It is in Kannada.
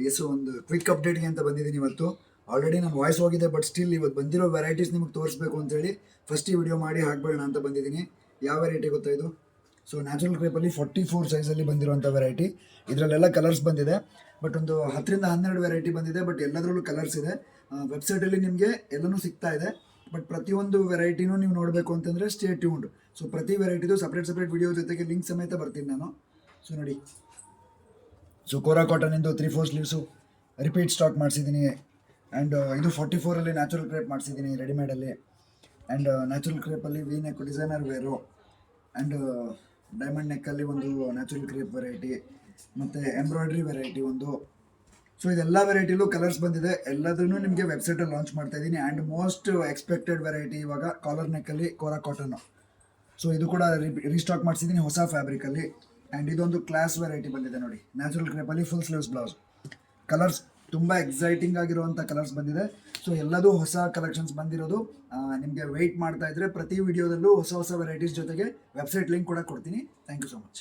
ಎಸ್ ಒಂದು ಕ್ವಿಕ್ ಅಪ್ಡೇಟ್ಗೆ ಅಂತ ಬಂದಿದ್ದೀನಿ ಇವತ್ತು. ಆಲ್ರೆಡಿ ನಾನು ವಾಯ್ಸ್ ಹೋಗಿದೆ, ಬಟ್ ಸ್ಟಿಲ್ ಇವತ್ತು ಬಂದಿರೋ ವೆರೈಟೀಸ್ ನಿಮಗೆ ತೋರಿಸ್ಬೇಕು ಅಂತೇಳಿ ಫಸ್ಟ್ ಈ ವಿಡಿಯೋ ಮಾಡಿ ಹಾಕ್ಬೇಡ ಅಂತ ಬಂದಿದ್ದೀನಿ. ಯಾವ ವೆರೈಟಿ ಗೊತ್ತಾ ಇದು? ಸೊ ನ್ಯಾಚುರಲ್ ಕ್ರೇಪಲ್ಲಿ 44 ಸೈಜಲ್ಲಿ ಬಂದಿರುವಂಥ ವೆರೈಟಿ. ಇದರಲ್ಲೆಲ್ಲ ಕಲರ್ಸ್ ಬಂದಿದೆ, ಬಟ್ ಒಂದು 10ರಿಂದ 12 ವೆರೈಟಿ ಬಂದಿದೆ, ಬಟ್ ಎಲ್ಲದರಲ್ಲೂ ಕಲರ್ಸ್ ಇದೆ. ವೆಬ್ಸೈಟಲ್ಲಿ ನಿಮಗೆ ಎಲ್ಲನೂ ಸಿಗ್ತಾ ಇದೆ, ಬಟ್ ಪ್ರತಿಯೊಂದು ವೆರೈಟಿನೂ ನೀವು ನೋಡಬೇಕು ಅಂತಂದರೆ ಸ್ಟೇ ಟ್ಯೂನ್ಡ್. ಸೊ ಪ್ರತಿ ವೆರೈಟಿದು ಸಪ್ರೇಟ್ ವಿಡಿಯೋ ಜೊತೆಗೆ ಲಿಂಕ್ ಸಮೇತ ಬರ್ತೀನಿ ನಾನು. ಸೊ ನೋಡಿ, ಸೊ ಕೋರಾ ಕಾಟನಿಂದು 3/4 ಸ್ಲೀವ್ಸು ರಿಪೀಟ್ ಸ್ಟಾಕ್ ಮಾಡಿಸಿದ್ದೀನಿ. ಆ್ಯಂಡ್ ಇದು 44ಅಲ್ಲಿ ನ್ಯಾಚುರಲ್ ಕ್ರೇಪ್ ಮಾಡಿಸಿದ್ದೀನಿ ರೆಡಿಮೇಡಲ್ಲಿ. ಆ್ಯಂಡ್ ನ್ಯಾಚುರಲ್ ಕ್ರೇಪಲ್ಲಿ V neck designer wear, and diamond ನೆಕ್ಕಲ್ಲಿ ಒಂದು ನ್ಯಾಚುರಲ್ ಕ್ರೇಪ್ ವೆರೈಟಿ, ಮತ್ತು ಎಂಬ್ರಾಯ್ಡ್ರಿ ವೆರೈಟಿ ಒಂದು. ಸೊ ಇದೆಲ್ಲ ವೆರೈಟಿಲೂ ಕಲರ್ಸ್ ಬಂದಿದೆ. ಎಲ್ಲದನ್ನೂ ನಿಮಗೆ ವೆಬ್ಸೈಟಲ್ಲಿ ಲಾಂಚ್ ಮಾಡ್ತಾ ಇದ್ದೀನಿ. ಆ್ಯಂಡ್ ಮೋಸ್ಟ್ ಎಕ್ಸ್ಪೆಕ್ಟೆಡ್ ವೆರೈಟಿ ಇವಾಗ ಕಾಲರ್ ನೆಕ್ಕಲ್ಲಿ ಕೋರಾ ಕಾಟನ್ನು. ಸೊ ಇದು ಕೂಡ ರೀಸ್ಟಾಕ್ ಮಾಡಿಸಿದ್ದೀನಿ ಹೊಸ ಫ್ಯಾಬ್ರಿಕಲ್ಲಿ. ಆ್ಯಂಡ್ ಇದೊಂದು ಕ್ಲಾಸ್ ವೆರೈಟಿ ಬಂದಿದೆ ನೋಡಿ, ನ್ಯಾಚುರಲ್ ಕ್ರೇಪಲ್ಲಿ ಫುಲ್ ಸ್ಲೀವ್ಸ್ ಬ್ಲೌಸ್. ಕಲರ್ಸ್ ತುಂಬ ಎಕ್ಸೈಟಿಂಗ್ ಆಗಿರುವಂಥ ಕಲರ್ಸ್ ಬಂದಿದೆ. ಸೊ ಎಲ್ಲದೂ ಹೊಸ ಕಲೆಕ್ಷನ್ಸ್ ಬಂದಿರೋದು. ನಿಮಗೆ ವೆಯ್ಟ್ ಮಾಡ್ತಾ ಇದ್ದರೆ ಪ್ರತಿ ವಿಡಿಯೋದಲ್ಲೂ ಹೊಸ ವೆರೈಟೀಸ್ ಜೊತೆಗೆ ವೆಬ್ಸೈಟ್ ಲಿಂಕ್ ಕೂಡ ಕೊಡ್ತೀನಿ. Thank you so much.